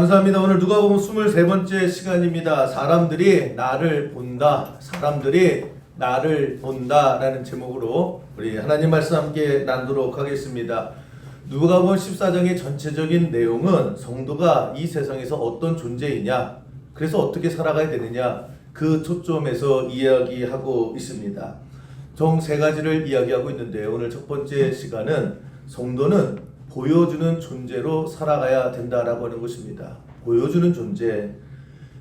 감사합니다. 오늘 누가복음 23번째 시간입니다. 사람들이 나를 본다. 사람들이 나를 본다라는 제목으로 우리 하나님 말씀 함께 나누도록 하겠습니다. 누가복음 14장의 전체적인 내용은 성도가 이 세상에서 어떤 존재이냐, 그래서 어떻게 살아가야 되느냐, 그 초점에서 이야기하고 있습니다. 총 세 가지를 이야기하고 있는데 오늘 첫 번째 시간은 성도는 보여주는 존재로 살아가야 된다라고 하는 것입니다. 보여주는 존재.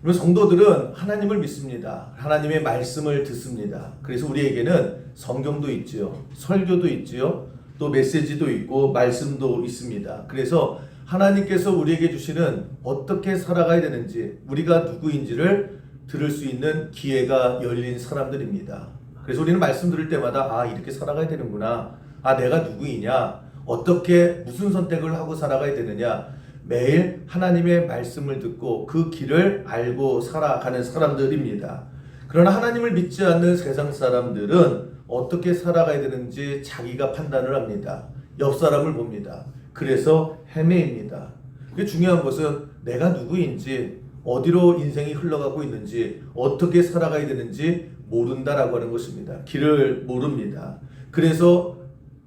성도들은 하나님을 믿습니다. 하나님의 말씀을 듣습니다. 그래서 우리에게는 성경도 있지요, 설교도 있지요, 또 메시지도 있고 말씀도 있습니다. 그래서 하나님께서 우리에게 주시는 어떻게 살아가야 되는지, 우리가 누구인지를 들을 수 있는 기회가 열린 사람들입니다. 그래서 우리는 말씀 들을 때마다 이렇게 살아가야 되는구나, 내가 누구이냐, 어떻게 무슨 선택을 하고 살아가야 되느냐, 매일 하나님의 말씀을 듣고 그 길을 알고 살아가는 사람들입니다. 그러나 하나님을 믿지 않는 세상 사람들은 어떻게 살아가야 되는지 자기가 판단을 합니다. 옆 사람을 봅니다. 그래서 헤매입니다. 그게 중요한 것은 내가 누구인지, 어디로 인생이 흘러가고 있는지, 어떻게 살아가야 되는지 모른다라고 하는 것입니다. 길을 모릅니다. 그래서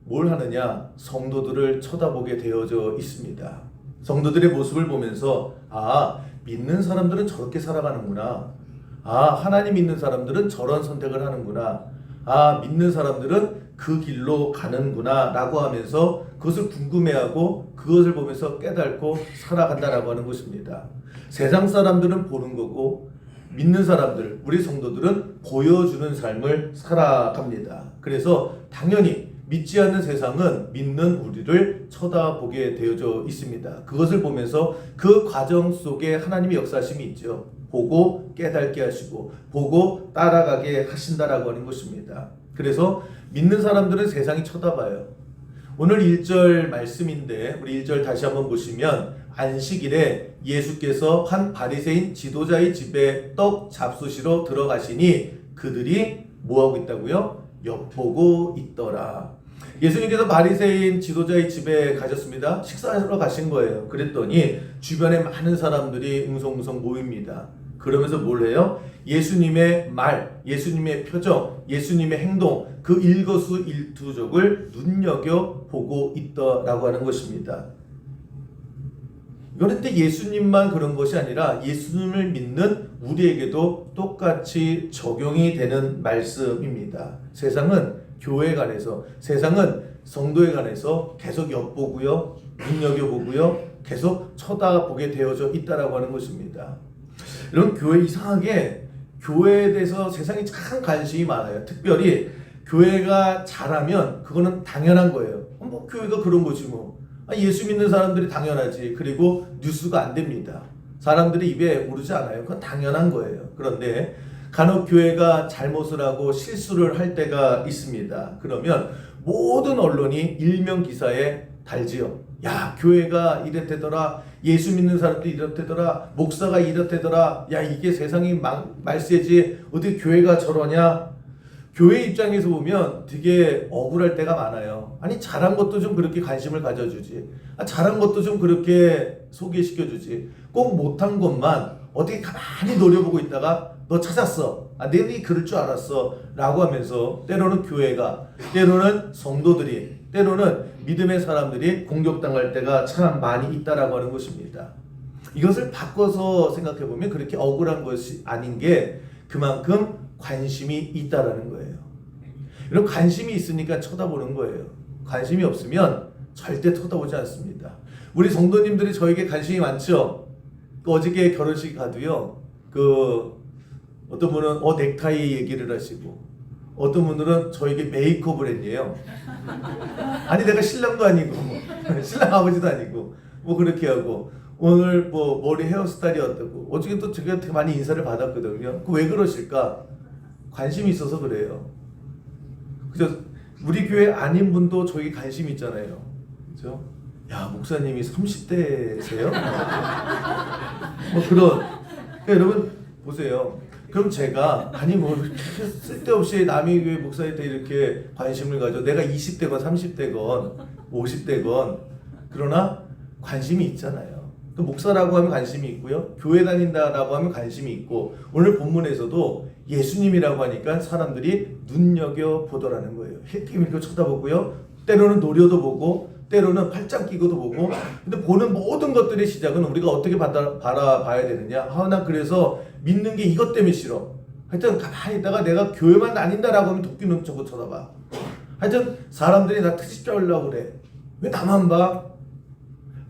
뭘 하느냐? 성도들을 쳐다보게 되어져 있습니다. 성도들의 모습을 보면서 믿는 사람들은 저렇게 살아가는구나, 하나님 믿는 사람들은 저런 선택을 하는구나, 믿는 사람들은 그 길로 가는구나 라고 하면서 그것을 궁금해하고 그것을 보면서 깨닫고 살아간다라고 하는 것입니다. 세상 사람들은 보는 거고 믿는 사람들, 우리 성도들은 보여주는 삶을 살아갑니다. 그래서 당연히 믿지 않는 세상은 믿는 우리를 쳐다보게 되어져 있습니다. 그것을 보면서 그 과정 속에 하나님의 역사심이 있죠. 보고 깨닫게 하시고 보고 따라가게 하신다라고 하는 것입니다. 그래서 믿는 사람들은 세상이 쳐다봐요. 오늘 1절 말씀인데 우리 1절 다시 한번 보시면, 안식일에 예수께서 한 바리새인 지도자의 집에 떡 잡수시러 들어가시니 그들이 뭐하고 있다고요? 엿보고 있더라. 예수님께서 바리새인 지도자의 집에 가셨습니다. 식사하러 가신 거예요. 그랬더니 주변에 많은 사람들이 웅성웅성 모입니다. 그러면서 뭘 해요? 예수님의 말, 예수님의 표정, 예수님의 행동, 그 일거수일투족을 눈여겨보고 있더라고 하는 것입니다. 그런데 예수님만 그런 것이 아니라 예수님을 믿는 우리에게도 똑같이 적용이 되는 말씀입니다. 세상은 교회에 관해서, 세상은 성도에 관해서 계속 엿보고요, 눈여겨보고요, 계속 쳐다보게 되어져 있다라고 하는 것입니다. 이런 교회, 이상하게 교회에 대해서 세상이 참 관심이 많아요. 특별히 교회가 잘하면 그거는 당연한 거예요. 교회가 그런 거지 뭐. 예수 믿는 사람들이 당연하지. 그리고 뉴스가 안 됩니다. 사람들이 입에 오르지 않아요. 그건 당연한 거예요. 그런데 간혹 교회가 잘못을 하고 실수를 할 때가 있습니다. 그러면 모든 언론이 일면 기사에 달지요. 야, 교회가 이랬대더라, 예수 믿는 사람도 이렇대더라, 목사가 이렇대더라, 야, 이게 세상이 말세지, 어떻게 교회가 저러냐. 교회 입장에서 보면 되게 억울할 때가 많아요. 잘한 것도 좀 그렇게 관심을 가져주지, 잘한 것도 좀 그렇게 소개시켜주지, 꼭 못한 것만 어떻게 가만히 노려보고 있다가 너 찾았어, 내가 그럴 줄 알았어 라고 하면서 때로는 교회가, 때로는 성도들이, 때로는 믿음의 사람들이 공격당할 때가 참 많이 있다라고 하는 것입니다. 이것을 바꿔서 생각해보면 그렇게 억울한 것이 아닌 게 그만큼 관심이 있다라는 거예요. 이런 관심이 있으니까 쳐다보는 거예요. 관심이 없으면 절대 쳐다보지 않습니다. 우리 성도님들이 저에게 관심이 많죠. 어저께 결혼식 가도요, 어떤 분은 넥타이 얘기를 하시고, 어떤 분들은 저에게 메이크업을 했네요. 내가 신랑도 아니고 신랑 아버지도 아니고 그렇게 하고, 오늘 머리 헤어스타일이 어떻고, 어저께 또 제가 되게 많이 인사를 받았거든요. 왜 그러실까? 관심이 있어서 그래요. 그래서 우리 교회 아닌 분도 저에게 관심이 있잖아요. 그죠? 야, 목사님이 30대세요? 그런. 여러분 보세요. 그럼 제가 쓸데없이 남의 교회 목사한테 이렇게 관심을 가져, 내가 20대건 30대건 50대건, 그러나 관심이 있잖아요. 또 목사라고 하면 관심이 있고요. 교회 다닌다라고 하면 관심이 있고 오늘 본문에서도 예수님이라고 하니까 사람들이 눈여겨보더라는 거예요. 힐끔힐끔 쳐다보고요. 때로는 노려도 보고 때로는 팔짱 끼고도 보고 근데 보는 모든 것들의 시작은 우리가 어떻게 바라봐야 되느냐. 나 그래서 믿는 게 이것 때문에 싫어. 하여튼 가만히 있다가 내가 교회만 다닌다라고 하면 도끼는 저거 쳐다봐. 하여튼 사람들이 나 트집 잡으려고 그래. 왜 나만 봐?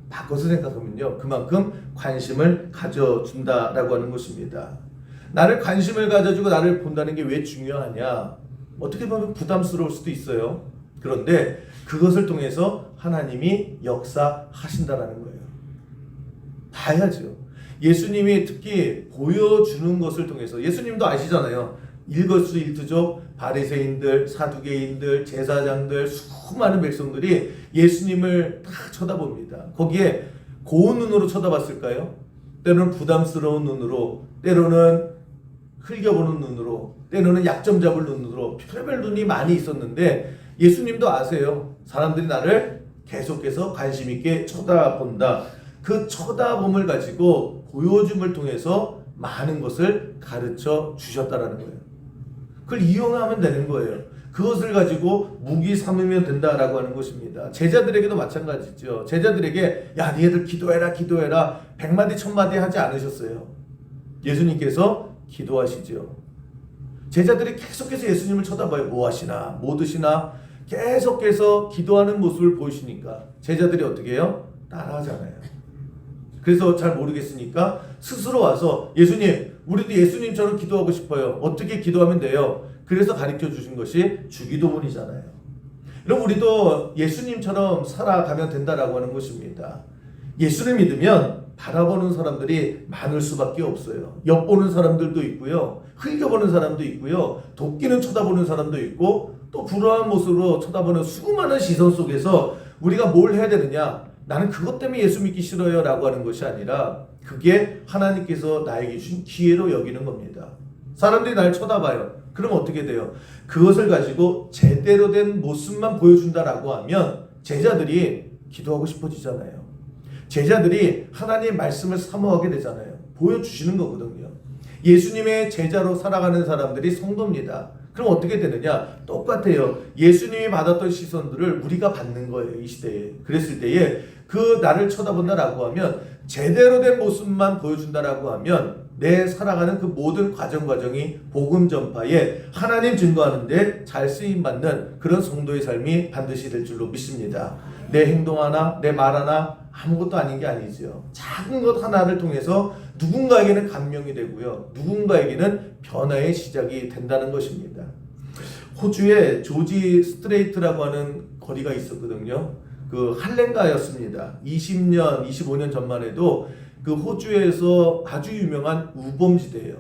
바꿔서 생각하면요. 그만큼 관심을 가져준다라고 하는 것입니다. 나를 관심을 가져주고 나를 본다는 게 왜 중요하냐? 어떻게 보면 부담스러울 수도 있어요. 그런데 그것을 통해서 하나님이 역사하신다라는 거예요. 봐야죠. 예수님이 특히 보여주는 것을 통해서 예수님도 아시잖아요. 일거수일투족 바리새인들, 사두개인들, 제사장들 수많은 백성들이 예수님을 다 쳐다봅니다. 거기에 고운 눈으로 쳐다봤을까요? 때로는 부담스러운 눈으로, 때로는 흘겨보는 눈으로, 때로는 약점 잡을 눈으로 별별 눈이 많이 있었는데 예수님도 아세요. 사람들이 나를 계속해서 관심 있게 쳐다본다. 그 쳐다봄을 가지고 보여줌을 통해서 많은 것을 가르쳐 주셨다라는 거예요. 그걸 이용하면 되는 거예요. 그것을 가지고 무기 삼으면 된다라고 하는 것입니다. 제자들에게도 마찬가지죠. 제자들에게 야 니네들 기도해라 기도해라 100마디 1000마디 하지 않으셨어요. 예수님께서 기도하시죠. 제자들이 계속해서 예수님을 쳐다봐요. 뭐 하시나 뭐 드시나 계속해서 기도하는 모습을 보이시니까 제자들이 어떻게 해요? 따라하잖아요. 그래서 잘 모르겠으니까 스스로 와서 예수님 우리도 예수님처럼 기도하고 싶어요. 어떻게 기도하면 돼요? 그래서 가르쳐 주신 것이 주기도문이잖아요. 그럼 우리도 예수님처럼 살아가면 된다라고 하는 것입니다. 예수를 믿으면 바라보는 사람들이 많을 수밖에 없어요. 엿보는 사람들도 있고요. 흘겨보는 사람도 있고요. 돕기는 쳐다보는 사람도 있고 또 불우한 모습으로 쳐다보는 수많은 시선 속에서 우리가 뭘 해야 되느냐? 나는 그것 때문에 예수 믿기 싫어요 라고 하는 것이 아니라 그게 하나님께서 나에게 주신 기회로 여기는 겁니다. 사람들이 날 쳐다봐요. 그럼 어떻게 돼요? 그것을 가지고 제대로 된 모습만 보여준다라고 하면 제자들이 기도하고 싶어지잖아요. 제자들이 하나님의 말씀을 사모하게 되잖아요. 보여주시는 거거든요. 예수님의 제자로 살아가는 사람들이 성도입니다. 그럼 어떻게 되느냐? 똑같아요. 예수님이 받았던 시선들을 우리가 받는 거예요. 이 시대에. 그랬을 때에 그 나를 쳐다본다라고 하면 제대로 된 모습만 보여준다라고 하면 내 살아가는 그 모든 과정이 복음 전파에 하나님 증거하는데 잘 쓰임받는 그런 성도의 삶이 반드시 될 줄로 믿습니다. 내 행동 하나, 내 말 하나 아무것도 아닌 게 아니죠. 작은 것 하나를 통해서 누군가에게는 감명이 되고요. 누군가에게는 변화의 시작이 된다는 것입니다. 호주에 조지 스트레이트라고 하는 거리가 있었거든요. 그 할렌가였습니다. 20년, 25년 전만 해도 그 호주에서 아주 유명한 우범지대예요.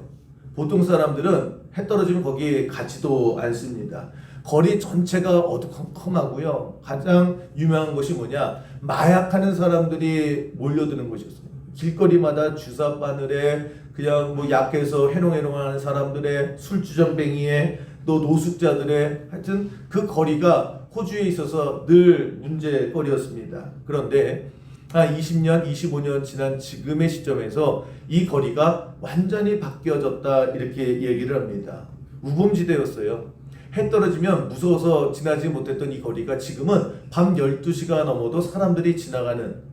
보통 사람들은 해 떨어지면 거기 가지도 않습니다. 거리 전체가 어두컴컴하고요. 가장 유명한 것이 뭐냐? 마약하는 사람들이 몰려드는 곳이었어요. 길거리마다 주사 바늘에 그냥 뭐 약해서 해롱해롱하는 사람들의 술주정뱅이에 또 노숙자들의 하여튼 그 거리가 호주에 있어서 늘 문제거리였습니다. 그런데 20년, 25년 지난 지금의 시점에서 이 거리가 완전히 바뀌어졌다 이렇게 얘기를 합니다. 우범지대였어요. 해 떨어지면 무서워서 지나지 못했던 이 거리가 지금은 밤 12시가 넘어도 사람들이 지나가는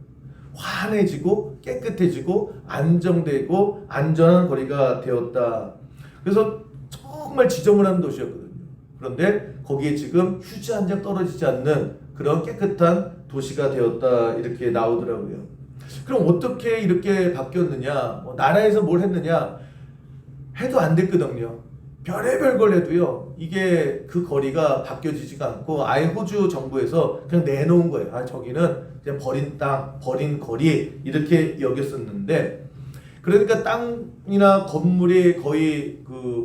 환해지고 깨끗해지고 안정되고 안전한 거리가 되었다. 그래서 정말 지저분한 도시였거든요. 그런데 거기에 지금 휴지 한 장 떨어지지 않는 그런 깨끗한 도시가 되었다 이렇게 나오더라고요. 그럼 어떻게 이렇게 바뀌었느냐? 나라에서 뭘 했느냐? 해도 안 됐거든요. 별의별 걸 해도요. 이게 그 거리가 바뀌어지지가 않고 아예 호주 정부에서 그냥 내놓은 거예요. 저기는 그냥 버린 땅, 버린 거리 이렇게 여겼었는데 그러니까 땅이나 건물이 거의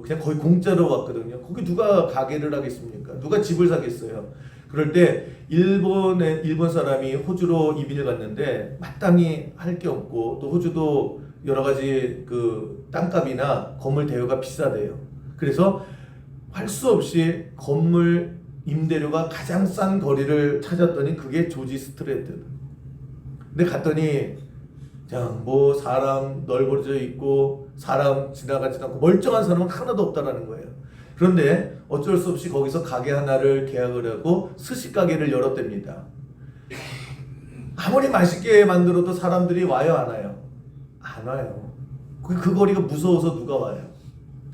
그냥 거의 공짜로 왔거든요. 거기 누가 가게를 하겠습니까? 누가 집을 사겠어요? 그럴 때 일본 사람이 호주로 이민을 갔는데 마땅히 할 게 없고 또 호주도 여러 가지 그 땅값이나 건물 대여가 비싸대요. 그래서 할 수 없이 건물 임대료가 가장 싼 거리를 찾았더니 그게 조지 스트레이트. 근데 갔더니 그냥 뭐 사람 널브러져 있고 사람 지나가지 않고 멀쩡한 사람은 하나도 없다라는 거예요. 그런데 어쩔 수 없이 거기서 가게 하나를 계약을 하고 스시 가게를 열었답니다. 아무리 맛있게 만들어도 사람들이 와요, 안 와요? 안 와요. 그 거리가 무서워서 누가 와요?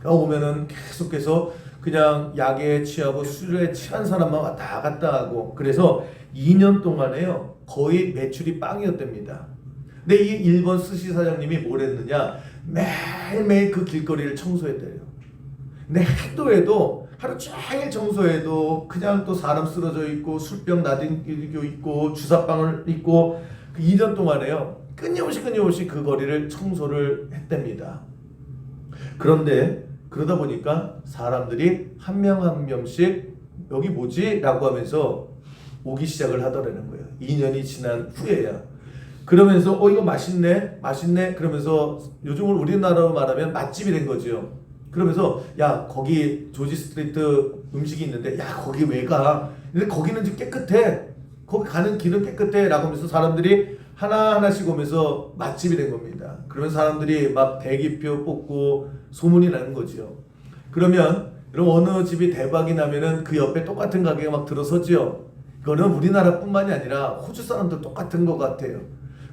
오면은 계속해서 그냥 약에 취하고 술에 취한 사람만 왔다 갔다 하고, 그래서 2년 동안에요 거의 매출이 빵이었답니다. 근데 이 일본 스시 사장님이 뭘 했느냐, 매일매일 그 길거리를 청소했대요. 근데 해도 하루 종일 청소해도 그냥 또 사람 쓰러져 있고 술병 나뒹기고 있고 주사방을 있고, 그 2년 동안에요 끊임없이 그 거리를 청소를 했답니다. 그런데 그러다 보니까 사람들이 한 명 한 명씩 여기 뭐지? 라고 하면서 오기 시작을 하더라는 거예요. 2년이 지난 후에야. 그러면서 이거 맛있네 그러면서 요즘은 우리나라로 말하면 맛집이 된 거죠. 그러면서 야, 거기 조지 스트리트 음식이 있는데 야, 거기 왜 가? 근데 거기는 좀 깨끗해, 거기 가는 길은 깨끗해 라고 하면서 사람들이 하나하나씩 오면서 맛집이 된 겁니다. 그러면 사람들이 막 대기표 뽑고 소문이 나는 거죠. 그러면 여러분, 어느 집이 대박이 나면은 그 옆에 똑같은 가게가 막 들어서죠. 이거는 우리나라뿐만이 아니라 호주 사람도 똑같은 것 같아요.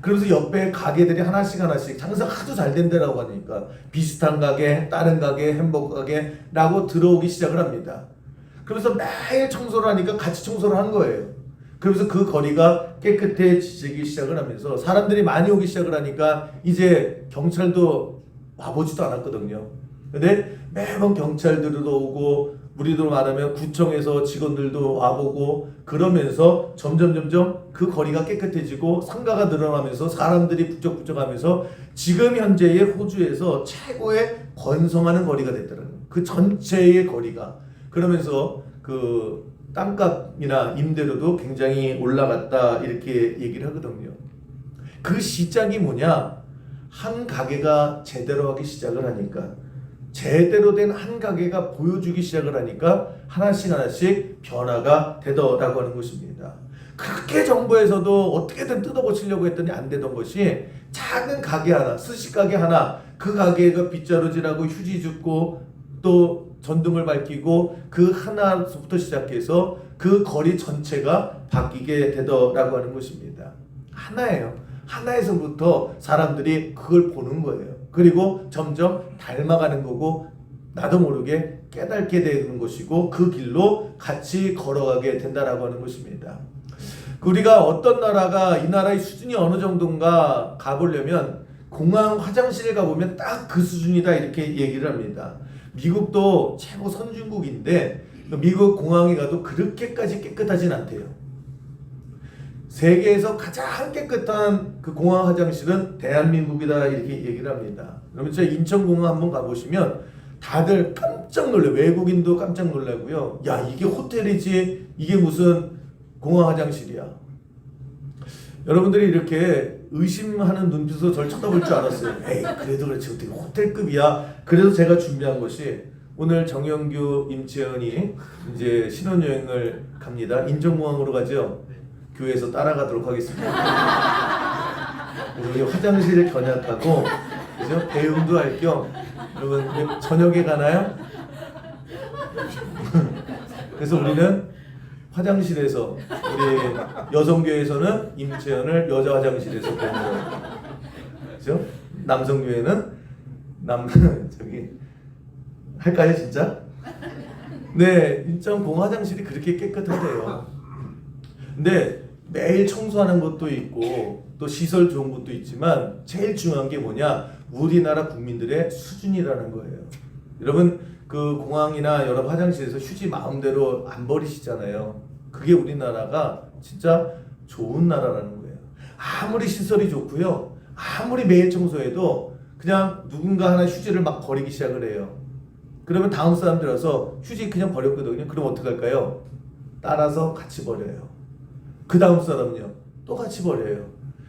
그러면서 옆에 가게들이 하나씩 장사가 아주 잘 된다라고 하니까 비슷한 가게, 다른 가게, 햄버거 가게라고 들어오기 시작을 합니다. 그러면서 매일 청소를 하니까 같이 청소를 한 거예요. 그러면서 그 거리가 깨끗해지기 시작을 하면서 사람들이 많이 오기 시작을 하니까 이제 경찰도 와보지도 않았거든요. 근데 매번 경찰들도 오고, 우리도 말하면 구청에서 직원들도 와보고, 그러면서 점점 그 거리가 깨끗해지고 상가가 늘어나면서 사람들이 북적북적하면서 지금 현재의 호주에서 최고의 번성하는 거리가 됐더라고요. 그 전체의 거리가. 그러면서 그 땅값이나 임대료도 굉장히 올라갔다 이렇게 얘기를 하거든요. 그 시작이 뭐냐? 한 가게가 제대로 하기 시작을 하니까, 제대로 된 한 가게가 보여주기 시작을 하니까 하나씩 변화가 되더라고 하는 것입니다. 그렇게 정부에서도 어떻게든 뜯어고치려고 했더니 안 되던 것이 작은 가게 하나, 스시 가게 하나, 그 가게가 빗자루질하고 휴지 줍고 또 전등을 밝히고 그 하나부터 시작해서 그 거리 전체가 바뀌게 되더라고 하는 것입니다. 하나예요. 하나에서부터 사람들이 그걸 보는 거예요. 그리고 점점 닮아가는 거고, 나도 모르게 깨닫게 되는 것이고, 그 길로 같이 걸어가게 된다라고 하는 것입니다. 우리가 어떤 나라가 이 나라의 수준이 어느 정도인가 가보려면 공항 화장실에 가보면 딱 그 수준이다 이렇게 얘기를 합니다. 미국도 최고 선진국인데 미국 공항에 가도 그렇게까지 깨끗하진 않대요. 세계에서 가장 깨끗한 그 공항 화장실은 대한민국이다 이렇게 얘기를 합니다. 그러면 제가 인천공항 한번 가보시면 다들 깜짝 놀래요. 외국인도 깜짝 놀라고요. 야, 이게 호텔이지 이게 무슨 공항 화장실이야. 여러분들이 이렇게 의심하는 눈빛으로 저를 쳐다볼 줄 알았어요. 에이, 그래도 그렇지 어떻게 호텔급이야. 그래서 제가 준비한 것이, 오늘 정영규, 임채연이 이제 신혼여행을 갑니다. 인천공항으로 가죠. 교회에서 따라가도록 하겠습니다. 그래서 우리 화장실 견약하고, 그죠? 배웅도 할 겸, 여러분 저녁에 가나요? 그래서 우리는 화장실에서, 우리 여성교회에서는 임채연을 여자 화장실에서 배우는 거예요. 그죠? 남성교회는 저기 할까요 진짜? 네, 인천공 화장실이 그렇게 깨끗하대요. 근데 매일 청소하는 것도 있고 또 시설 좋은 것도 있지만 제일 중요한 게 뭐냐? 우리나라 국민들의 수준이라는 거예요. 여러분 그 공항이나 여러 화장실에서 휴지 마음대로 안 버리시잖아요. 그게 우리나라가 진짜 좋은 나라라는 거예요. 아무리 시설이 좋고요, 아무리 매일 청소해도 그냥 누군가 하나 휴지를 막 버리기 시작을 해요. 그러면 다음 사람들 와서 휴지 그냥 버렸거든요. 그럼 어떡할까요? 따라서 같이 버려요. 그 다음 사람은요 또 같이 버려요.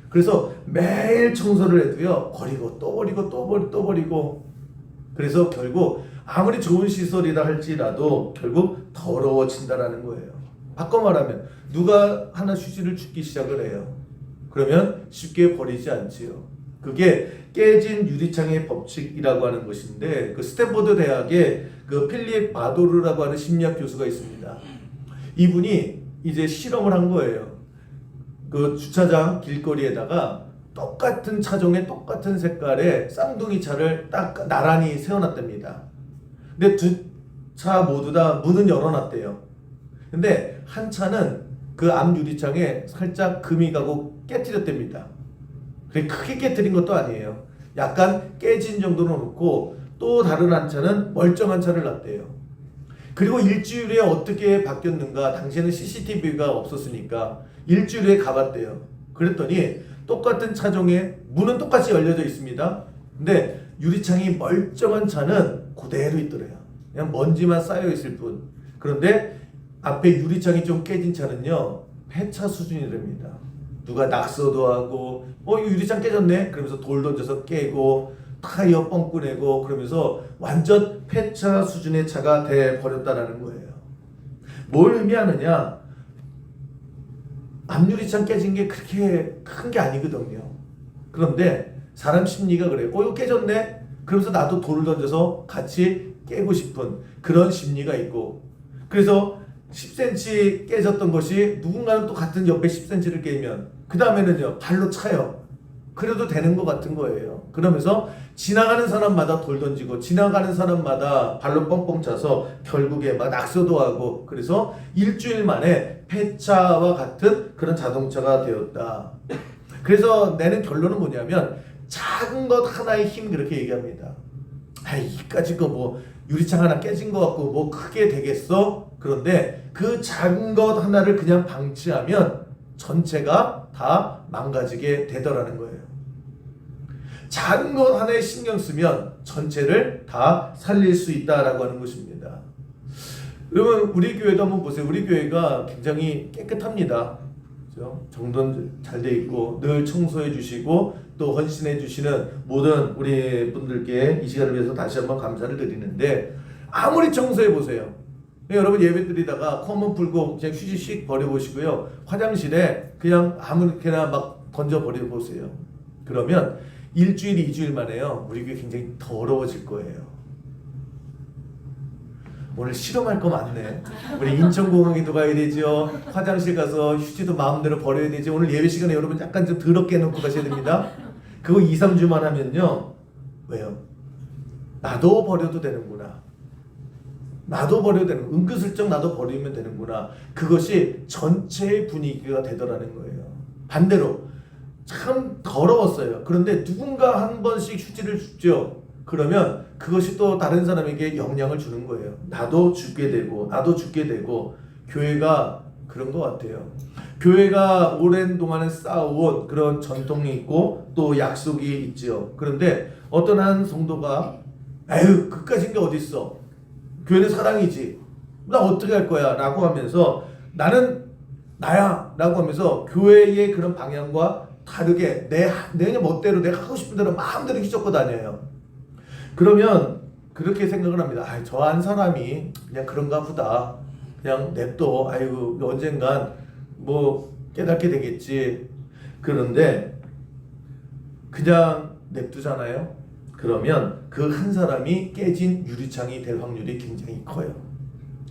그래서 매일 청소를 해도요 버리고 또 버리고 또 버리고, 그래서 결국 아무리 좋은 시설이라 할지라도 결국 더러워진다라는 거예요. 바꿔 말하면 누가 하나 휴지를 줍기 시작을 해요. 그러면 쉽게 버리지 않지요. 그게 깨진 유리창의 법칙이라고 하는 것인데, 그 스탠포드 대학에 그 필립 바도르라고 하는 심리학 교수가 있습니다. 이분이 이제 실험을 한 거예요. 그 주차장 길거리에다가 똑같은 차종의 똑같은 색깔의 쌍둥이 차를 딱 나란히 세워놨답니다. 근데 두 차 모두 다 문은 열어놨대요. 근데 한 차는 그 앞 유리창에 살짝 금이 가고 깨트렸답니다. 그게 크게 깨트린 것도 아니에요. 약간 깨진 정도로 놓고 또 다른 한 차는 멀쩡한 차를 놨대요. 그리고 일주일에 어떻게 바뀌었는가, 당시에는 CCTV가 없었으니까 일주일에 가봤대요. 그랬더니 똑같은 차종에 문은 똑같이 열려져 있습니다. 근데 유리창이 멀쩡한 차는 그대로 있더래요. 그냥 먼지만 쌓여 있을 뿐. 그런데 앞에 유리창이 좀 깨진 차는요, 폐차 수준이랍니다. 누가 낙서도 하고 이거 유리창 깨졌네 그러면서 돌 던져서 깨고 타이어 뻥꾸 내고 그러면서 완전 폐차 수준의 차가 돼 버렸다라는 거예요. 뭘 의미하느냐? 앞유리창 깨진 게 그렇게 큰 게 아니거든요. 그런데 사람 심리가 그래요. 이거 깨졌네? 그러면서 나도 돌을 던져서 같이 깨고 싶은 그런 심리가 있고, 그래서 10cm 깨졌던 것이 누군가는 또 같은 옆에 10cm를 깨면 그 다음에는요 발로 차요. 그래도 되는 것 같은 거예요. 그러면서 지나가는 사람마다 돌 던지고 지나가는 사람마다 발로 뻥뻥 차서 결국에 막 낙서도 하고, 그래서 일주일 만에 폐차와 같은 그런 자동차가 되었다. 그래서 내는 결론은 뭐냐면 작은 것 하나의 힘, 그렇게 얘기합니다. 이까짓 거 뭐 유리창 하나 깨진 것 같고 뭐 크게 되겠어? 그런데 그 작은 것 하나를 그냥 방치하면 전체가 다 망가지게 되더라는 거예요. 작은 것 하나에 신경 쓰면 전체를 다 살릴 수 있다라고 하는 것입니다. 여러분, 우리 교회도 한번 보세요. 우리 교회가 굉장히 깨끗합니다. 그렇죠? 정돈 잘 돼 있고 늘 청소해 주시고 또 헌신해 주시는 모든 우리 분들께 이 시간을 위해서 다시 한번 감사를 드리는데, 아무리 청소해 보세요. 여러분 예배 드리다가 코 한번 풀고 그냥 휴지 씩 버려보시고요. 화장실에 그냥 아무렇게나 막 던져 버려보세요. 그러면 일주일, 2주일 만에요. 우리 교회 굉장히 더러워질 거예요. 오늘 실험할 거 많네. 우리 인천공항에도 가야 되죠. 화장실 가서 휴지도 마음대로 버려야 되죠. 오늘 예배 시간에 여러분 약간 좀 더럽게 해놓고 가셔야 됩니다. 그거 2, 3주만 하면요. 왜요? 나도 버려도 되는구나. 나도 버려도 되는, 은근슬쩍 나도 버리면 되는구나. 그것이 전체의 분위기가 되더라는 거예요. 반대로 참 더러웠어요. 그런데 누군가 한 번씩 휴지를 줍죠. 그러면 그것이 또 다른 사람에게 영향을 주는 거예요. 나도 죽게 되고 나도 죽게 되고. 교회가 그런 것 같아요. 교회가 오랜 동안에 쌓아온 그런 전통이 있고 또 약속이 있죠. 그런데 어떤 한 성도가 에휴 그까진 게 어딨어, 교회는 사랑이지, 나 어떻게 할 거야 라고 하면서 나는 나야 라고 하면서 교회의 그런 방향과 다르게 내 멋대로 내가 하고 싶은 대로 마음대로 휘젓고 다녀요. 그러면 그렇게 생각을 합니다. 저 한 사람이 그냥 그런가 보다, 그냥 냅둬, 아이고 언젠간 뭐 깨닫게 되겠지. 그런데 그냥 냅두잖아요. 그러면 그 한 사람이 깨진 유리창이 될 확률이 굉장히 커요.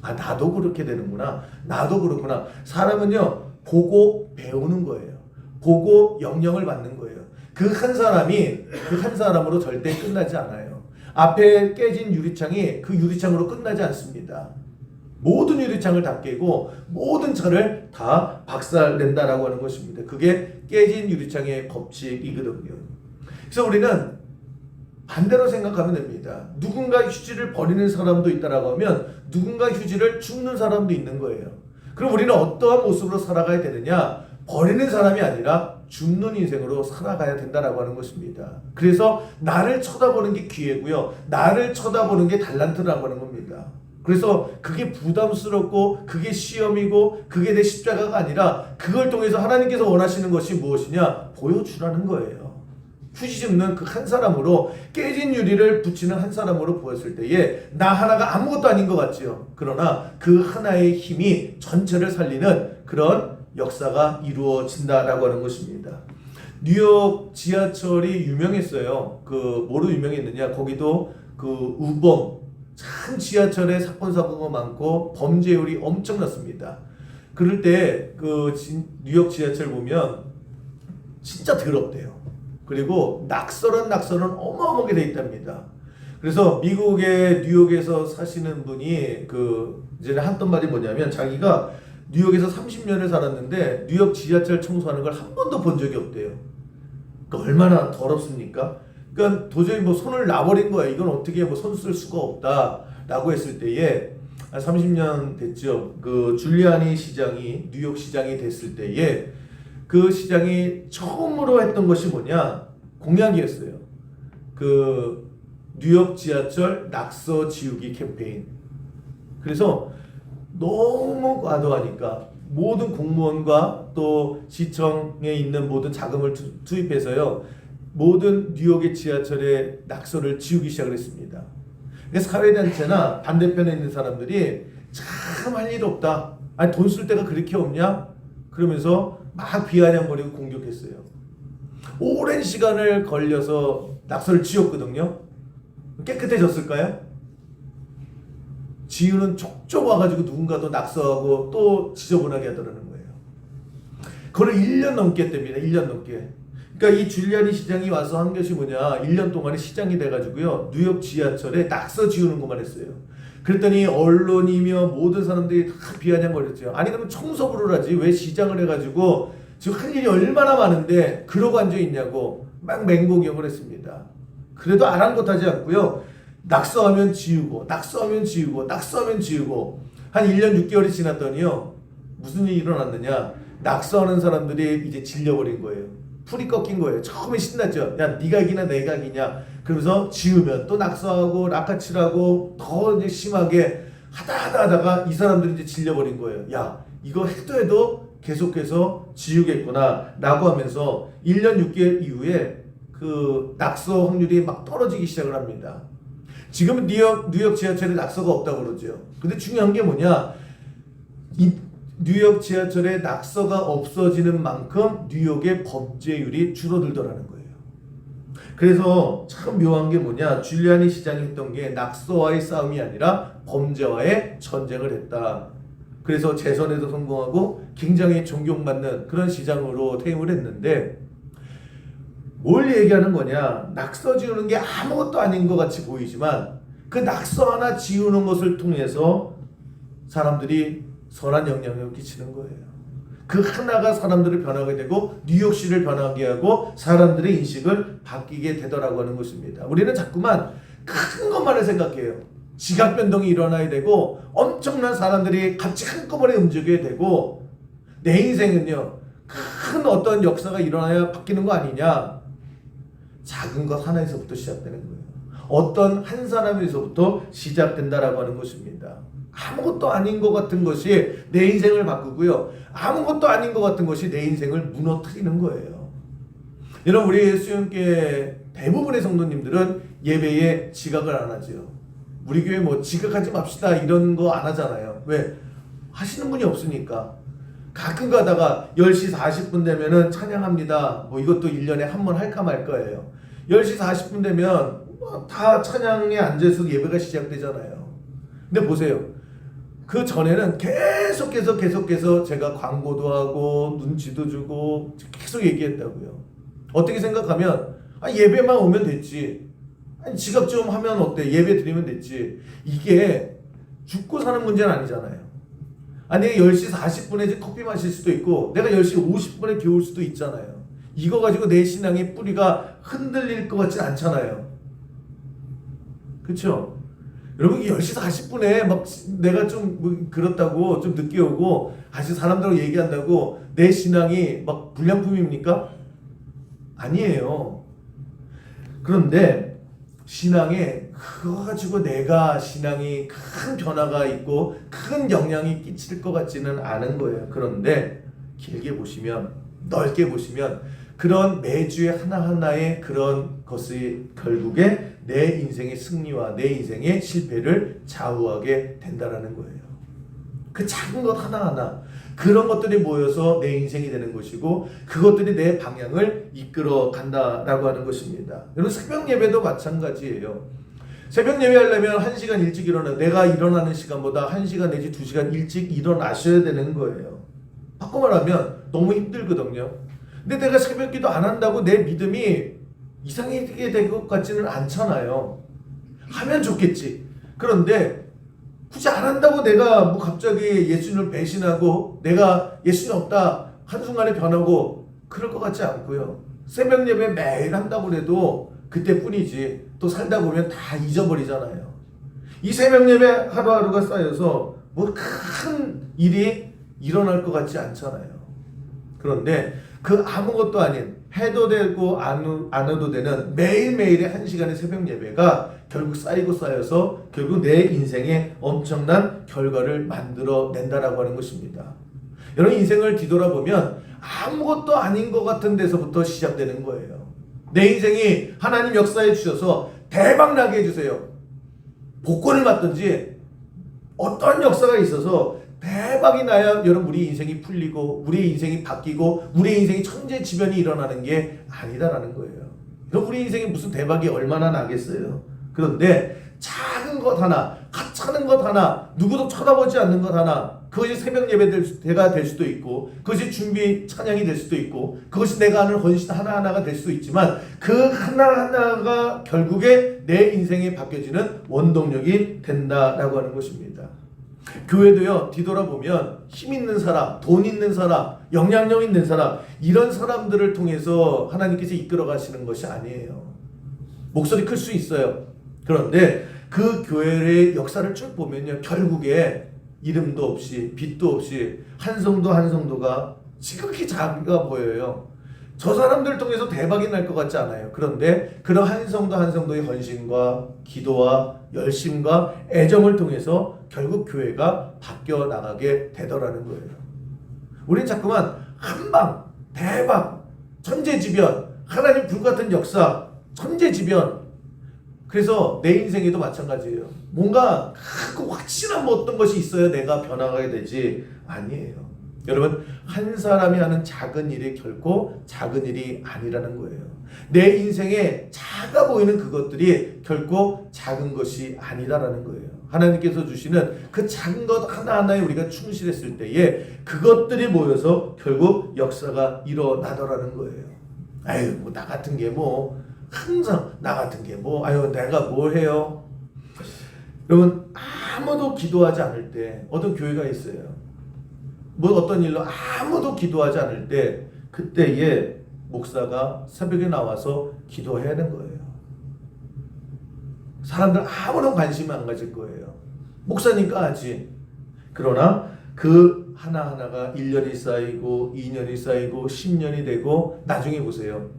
나도 그렇게 되는구나, 나도 그렇구나. 사람은요 보고 배우는 거예요. 보고 영향을 받는 거예요. 그 한 사람이 그 한 사람으로 절대 끝나지 않아요. 앞에 깨진 유리창이 그 유리창으로 끝나지 않습니다. 모든 유리창을 다 깨고 모든 차를 다 박살낸다라고 하는 것입니다. 그게 깨진 유리창의 법칙이거든요. 그래서 우리는 반대로 생각하면 됩니다. 누군가 휴지를 버리는 사람도 있다라고 하면 누군가 휴지를 줍는 사람도 있는 거예요. 그럼 우리는 어떠한 모습으로 살아가야 되느냐? 버리는 사람이 아니라 줍는 인생으로 살아가야 된다라고 하는 것입니다. 그래서 나를 쳐다보는 게 기회고요. 나를 쳐다보는 게 달란트라고 하는 겁니다. 그래서 그게 부담스럽고 그게 시험이고 그게 내 십자가가 아니라 그걸 통해서 하나님께서 원하시는 것이 무엇이냐? 보여주라는 거예요. 휴지 줍는 그 한 사람으로, 깨진 유리를 붙이는 한 사람으로 보였을 때에 나 하나가 아무것도 아닌 것 같지요. 그러나 그 하나의 힘이 전체를 살리는 그런 역사가 이루어진다라고 하는 것입니다. 뉴욕 지하철이 유명했어요. 뭐로 유명했느냐? 거기도 우범, 참 지하철에 사건 사고가 많고 범죄율이 엄청났습니다. 그럴 때 뉴욕 지하철 보면 진짜 더럽대요. 그리고 낙설은 어마어마하게 돼 있답니다. 그래서 미국의 뉴욕에서 사시는 분이 이제 했던 말이 뭐냐면, 자기가 뉴욕에서 30년을 살았는데 뉴욕 지하철 청소하는 걸 한 번도 본 적이 없대요. 그러니까 얼마나 더럽습니까? 그러니까 도저히 손을 놔버린 거야. 이건 어떻게 손 쓸 수가 없다라고 했을 때에, 한 30년 됐죠. 줄리아니 시장이 뉴욕 시장이 됐을 때에 그 시장이 처음으로 했던 것이 뭐냐? 공약이었어요. 뉴욕 지하철 낙서 지우기 캠페인. 그래서 너무 과도하니까 모든 공무원과 또 시청에 있는 모든 자금을 투입해서요, 모든 뉴욕의 지하철의 낙서를 지우기 시작을 했습니다. 사회단체나 반대편에 있는 사람들이 참 할 일 없다, 아니 돈 쓸 데가 그렇게 없냐, 그러면서 막 비아냥거리고 공격했어요. 오랜 시간을 걸려서 낙서를 지웠거든요. 깨끗해졌을까요? 지우는 족족 와가지고 누군가 또 낙서하고 또 지저분하게 하더라는 거예요. 그걸 1년 넘게 했답니다. 1년 넘게. 그러니까 이 줄리아니 시장이 와서 한 것이 뭐냐, 1년 동안에 시장이 돼가지고요, 뉴욕 지하철에 낙서 지우는 것만 했어요. 그랬더니 언론이며 모든 사람들이 다 비아냥거렸죠. 아니 그러면 청소부를 하지 왜 시장을 해가지고 지금 할 일이 얼마나 많은데 그러고 앉아있냐고 막 맹공격을 했습니다. 그래도 아랑곳하지 않고요, 낙서하면 지우고 낙서하면 지우고 낙서하면 지우고 한 1년 6개월이 지났더니요, 무슨 일이 일어났느냐, 낙서하는 사람들이 이제 질려버린 거예요. 풀이 꺾인 거예요. 처음에 신났죠. 야 네가 이기나 내가 이기냐. 그러면서 지우면 또 낙서하고 락카칠하고 더 이제 심하게 하다가 이 사람들이 이제 질려버린 거예요. 야 이거 해도 계속해서 지우겠구나 라고 하면서 1년 6개월 이후에 낙서 확률이 막 떨어지기 시작을 합니다. 지금은 뉴욕 지하철에 낙서가 없다고 그러죠. 근데 중요한 게 뭐냐, 이 뉴욕 지하철에 낙서가 없어지는 만큼 뉴욕의 범죄율이 줄어들더라는 거예요. 그래서 참 묘한 게 뭐냐, 줄리아니 시장이 했던 게 낙서와의 싸움이 아니라 범죄와의 전쟁을 했다. 그래서 재선에도 성공하고 굉장히 존경받는 그런 시장으로 퇴임을 했는데, 뭘 얘기하는 거냐, 낙서 지우는 게 아무것도 아닌 것 같이 보이지만 그 낙서 하나 지우는 것을 통해서 사람들이 선한 영향력을 끼치는 거예요. 그 하나가 사람들을 변하게 되고 뉴욕시를 변하게 하고 사람들의 인식을 바뀌게 되더라고 하는 것입니다. 우리는 자꾸만 큰 것만을 생각해요. 지각 변동이 일어나야 되고 엄청난 사람들이 같이 한꺼번에 움직여야 되고, 내 인생은요, 큰 어떤 역사가 일어나야 바뀌는 거 아니냐, 작은 것 하나에서부터 시작되는 거예요. 어떤 한 사람에서부터 시작된다라고 하는 것입니다. 아무것도 아닌 것 같은 것이 내 인생을 바꾸고요, 아무것도 아닌 것 같은 것이 내 인생을 무너뜨리는 거예요. 여러분, 우리 수영교회 대부분의 성도님들은 예배에 지각을 안 하죠. 우리 교회 지각하지 맙시다 이런 거 안 하잖아요. 왜? 하시는 분이 없으니까. 가끔 가다가 10시 40분 되면은 찬양합니다. 이것도 1년에 한 번 할까 말 거예요. 10시 40분 되면 다 찬양에 앉아서 예배가 시작되잖아요. 근데 보세요. 그 전에는 계속해서 제가 광고도 하고 눈치도 주고 계속 얘기했다고요. 어떻게 생각하면 예배만 오면 됐지. 지각 좀 하면 어때? 예배 드리면 됐지. 이게 죽고 사는 문제는 아니잖아요. 내가 10시 40분에 커피 마실 수도 있고 내가 10시 50분에 겨울 수도 있잖아요. 이거 가지고 내 신앙의 뿌리가 흔들릴 것 같진 않잖아요. 그렇죠? 여러분, 10시 40분에 막 내가 좀 그렇다고 좀 늦게 오고 아직 사람들하고 얘기한다고 내 신앙이 막 불량품입니까? 아니에요. 그런데 신앙에 그거 가지고 내가 신앙이 큰 변화가 있고 큰 영향이 끼칠 것 같지는 않은 거예요. 그런데 길게 보시면, 넓게 보시면 그런 매주의 하나하나의 그런 것이 결국에 내 인생의 승리와 내 인생의 실패를 좌우하게 된다라는 거예요. 그 작은 것 하나하나 그런 것들이 모여서 내 인생이 되는 것이고 그것들이 내 방향을 이끌어 간다라고 하는 것입니다. 여러분 새벽 예배도 마찬가지예요. 새벽 예배하려면 1시간 일찍 일어나 내가 일어나는 시간보다 1시간 내지 2시간 일찍 일어나셔야 되는 거예요. 바꿔 말하면 너무 힘들거든요. 근데 내가 새벽 기도 안 한다고 내 믿음이 이상하게 될 것 같지는 않잖아요. 하면 좋겠지. 그런데 굳이 안 한다고 내가 뭐 갑자기 예수님을 배신하고 내가 예수님 없다 한순간에 변하고 그럴 것 같지 않고요. 새벽 예배 매일 한다고 해도 그때뿐이지 또 살다 보면 다 잊어버리잖아요. 이 새벽 예배 하루하루가 쌓여서 뭐 큰 일이 일어날 것 같지 않잖아요. 그런데 그 아무것도 아닌 해도 되고 안 해도 되는 매일매일의 1시간의 새벽 예배가 결국 쌓이고 쌓여서 결국 내 인생에 엄청난 결과를 만들어낸다라고 하는 것입니다. 여러분 인생을 뒤돌아보면 아무것도 아닌 것 같은 데서부터 시작되는 거예요. 내 인생이 하나님 역사해 주셔서 대박나게 해주세요. 복권을 맞든지 어떤 역사가 있어서 대박이 나야 여러분 우리 인생이 풀리고 우리 인생이 바뀌고 우리 인생이 천재지변이 일어나는 게 아니다라는 거예요. 여러분 우리 인생이 무슨 대박이 얼마나 나겠어요. 그런데 작은 것 하나, 가차는 것 하나, 누구도 쳐다보지 않는 것 하나, 그것이 새벽 예배가 될 수도 있고 그것이 준비 찬양이 될 수도 있고 그것이 내가 하는 헌신 하나하나가 될 수도 있지만 그 하나하나가 결국에 내 인생에 바뀌어지는 원동력이 된다라고 하는 것입니다. 교회도요 뒤돌아보면 힘 있는 사람, 돈 있는 사람, 영향력 있는 사람 이런 사람들을 통해서 하나님께서 이끌어 가시는 것이 아니에요. 목소리 클 수 있어요. 그런데 그 교회의 역사를 쭉 보면요 결국에 이름도 없이 빛도 없이 한 성도 한 성도가 지극히 작아 보여요. 저 사람들 통해서 대박이 날 것 같지 않아요. 그런데 그런 한 성도 한 성도의 헌신과 기도와 열심과 애정을 통해서 결국 교회가 바뀌어 나가게 되더라는 거예요. 우린 자꾸만 한방 대박 천재지변 하나님 불같은 역사 천재지변 그래서 내 인생에도 마찬가지예요. 뭔가 크고 확실한 뭐 어떤 것이 있어야 내가 변화하게 되지 아니에요. 여러분 한 사람이 하는 작은 일이 결코 작은 일이 아니라는 거예요. 내 인생에 작아 보이는 그것들이 결코 작은 것이 아니다라는 거예요. 하나님께서 주시는 그 작은 것 하나하나에 우리가 충실했을 때에 그것들이 모여서 결국 역사가 일어나더라는 거예요. 아유 뭐 나 같은 게 뭐 항상 나 같은 게 뭐 아유 내가 뭘 해요. 여러분 아무도 기도하지 않을 때 어떤 교회가 있어요. 뭐 어떤 일로 아무도 기도하지 않을 때 그때에 목사가 새벽에 나와서 기도해야 하는 거예요. 사람들 아무런 관심이 안 가질 거예요. 목사니까 하지. 그러나 그 하나하나가 1년이 쌓이고 2년이 쌓이고 10년이 되고 나중에 보세요.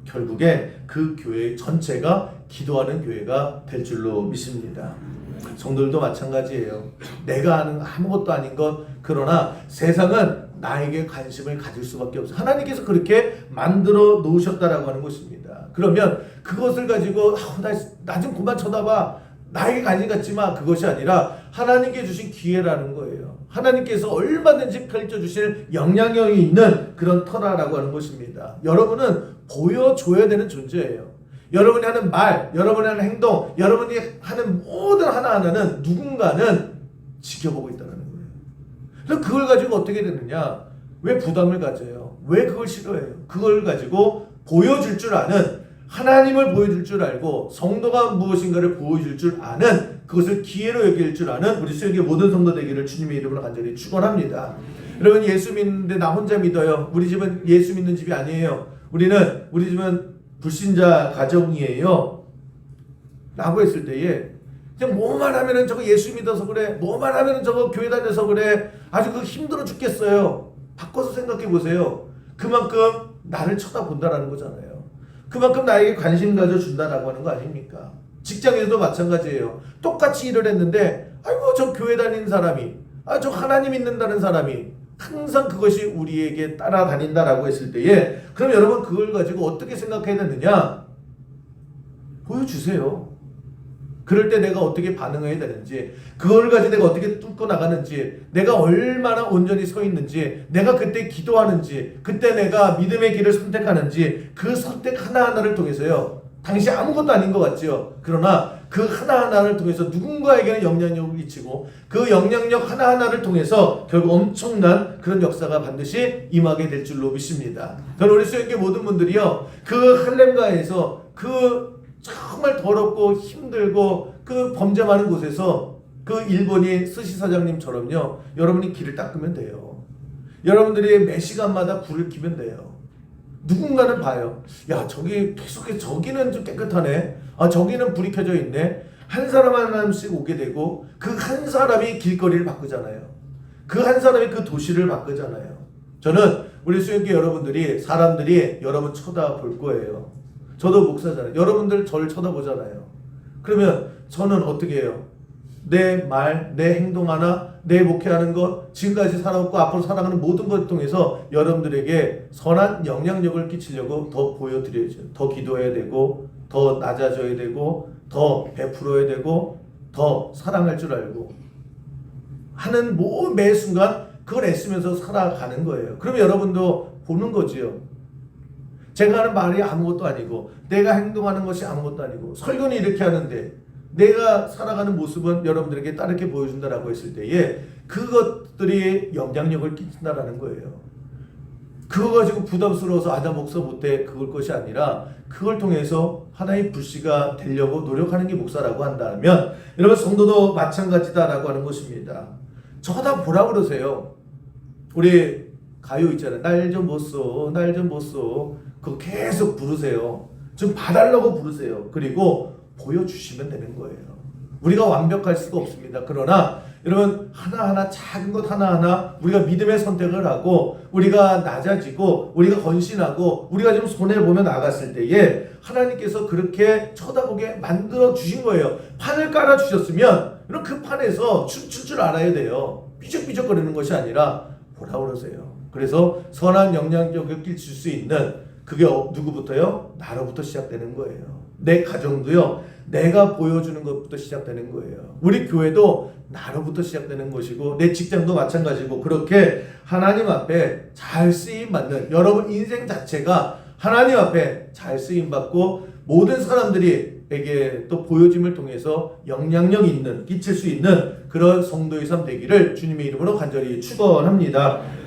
결국에 그 교회 전체가 기도하는 교회가 될 줄로 믿습니다. 성도들도 마찬가지예요. 내가 하는 아무것도 아닌 것 그러나 세상은 나에게 관심을 가질 수밖에 없어요. 하나님께서 그렇게 만들어 놓으셨다라고 하는 것입니다. 그러면 그것을 가지고 나 좀 그만 쳐다봐 나에게 관심 갖지 마 그것이 아니라 하나님께 주신 기회라는 거예요. 하나님께서 얼마든지 펼쳐주실 영향력이 있는 그런 터라라고 하는 것입니다. 여러분은 보여줘야 되는 존재예요. 여러분이 하는 말, 여러분이 하는 행동, 여러분이 하는 모든 하나하나는 누군가는 지켜보고 있다는 거예요. 그럼 그걸 가지고 어떻게 되느냐? 왜 부담을 가져요? 왜 그걸 싫어해요? 그걸 가지고 보여줄 줄 아는 하나님을 보여줄 줄 알고 성도가 무엇인가를 보여줄 줄 아는 그것을 기회로 여길 줄 아는 우리 세계 모든 성도 되기를 주님의 이름으로 간절히 축원합니다. 여러분 예수 믿는데 나 혼자 믿어요. 우리 집은 예수 믿는 집이 아니에요. 우리 집은 불신자 가정이에요. 라고 했을 때에 그냥 뭐만 하면은 저거 예수 믿어서 그래. 뭐만 하면은 저거 교회 다녀서 그래. 아주 그 힘들어 죽겠어요. 바꿔서 생각해 보세요. 그만큼 나를 쳐다본다라는 거잖아요. 그만큼 나에게 관심 가져준다라고 하는 거 아닙니까? 직장에서도 마찬가지예요. 똑같이 일을 했는데 아이고 저 교회 다니는 사람이 저 하나님 믿는다는 사람이 항상 그것이 우리에게 따라다닌다라고 했을 때에 그럼 여러분 그걸 가지고 어떻게 생각해야 되느냐? 보여주세요. 그럴 때 내가 어떻게 반응해야 되는지, 그걸 가지고 내가 어떻게 뚫고 나가는지, 내가 얼마나 온전히 서 있는지, 내가 그때 기도하는지, 그때 내가 믿음의 길을 선택하는지, 그 선택 하나하나를 통해서요, 당시 아무것도 아닌 것 같지요. 그러나 그 하나하나를 통해서 누군가에게는 영향력을 끼치고, 그 영향력 하나하나를 통해서 결국 엄청난 그런 역사가 반드시 임하게 될 줄로 믿습니다. 저는 우리 수영계 모든 분들이요, 그 할렘가에서 그 정말 더럽고 힘들고 그 범죄 많은 곳에서 그 일본인 스시 사장님처럼요, 여러분이 길을 닦으면 돼요. 여러분들이 매 시간마다 불을 켜면 돼요. 누군가는 봐요. 야, 저기 계속해서 저기는 좀 깨끗하네. 아, 저기는 불이 켜져 있네. 한 사람 한 사람씩 오게 되고, 그 한 사람이 길거리를 바꾸잖아요. 그 한 사람이 그 도시를 바꾸잖아요. 저는 우리 수영계 여러분들이, 사람들이 여러분 쳐다볼 거예요. 저도 목사잖아요. 여러분들 저를 쳐다보잖아요. 그러면 저는 어떻게 해요? 내 말, 내 행동 하나, 내 목회하는 것, 지금까지 살아왔고 앞으로 살아가는 모든 것을 통해서 여러분들에게 선한 영향력을 끼치려고 더 보여드려야죠. 더 기도해야 되고, 더 낮아져야 되고, 더 베풀어야 되고, 더 사랑할 줄 알고 하는 매 순간 그걸 애쓰면서 살아가는 거예요. 그러면 여러분도 보는 거지요. 제가 하는 말이 아무것도 아니고, 내가 행동하는 것이 아무것도 아니고, 설교는 이렇게 하는데 내가 살아가는 모습은 여러분들에게 다르게 보여준다라고 했을 때에 그것들이 영향력을 끼친다라는 거예요. 그거 가지고 부담스러워서 나 목사 못해, 그걸 것이 아니라 그걸 통해서 하나의 불씨가 되려고 노력하는 게 목사라고 한다면, 여러분 성도도 마찬가지다라고 하는 것입니다. 저다 보라 그러세요. 우리 가요 있잖아요. 날 좀 보소, 날 좀 보소. 그거 계속 부르세요. 좀 봐달라고 부르세요. 그리고 보여주시면 되는 거예요. 우리가 완벽할 수가 없습니다. 그러나 여러분, 하나하나 작은 것 하나하나 우리가 믿음의 선택을 하고, 우리가 낮아지고, 우리가 헌신하고, 우리가 좀 손해보며 나갔을 때에 하나님께서 그렇게 쳐다보게 만들어 주신 거예요. 판을 깔아 주셨으면 여러분, 그 판에서 춤출 줄 알아야 돼요. 삐죽삐죽거리는 것이 아니라 보라 그러세요. 그래서 선한 영향력을 끼칠 수 있는, 그게 누구부터요? 나로부터 시작되는 거예요. 내 가정도요, 내가 보여주는 것부터 시작되는 거예요. 우리 교회도 나로부터 시작되는 것이고, 내 직장도 마찬가지고, 그렇게 하나님 앞에 잘 쓰임받는 여러분 인생 자체가 하나님 앞에 잘 쓰임받고, 모든 사람들에게 또 보여짐을 통해서 영향력 있는, 끼칠 수 있는 그런 성도의 삶 되기를 주님의 이름으로 간절히 축원합니다.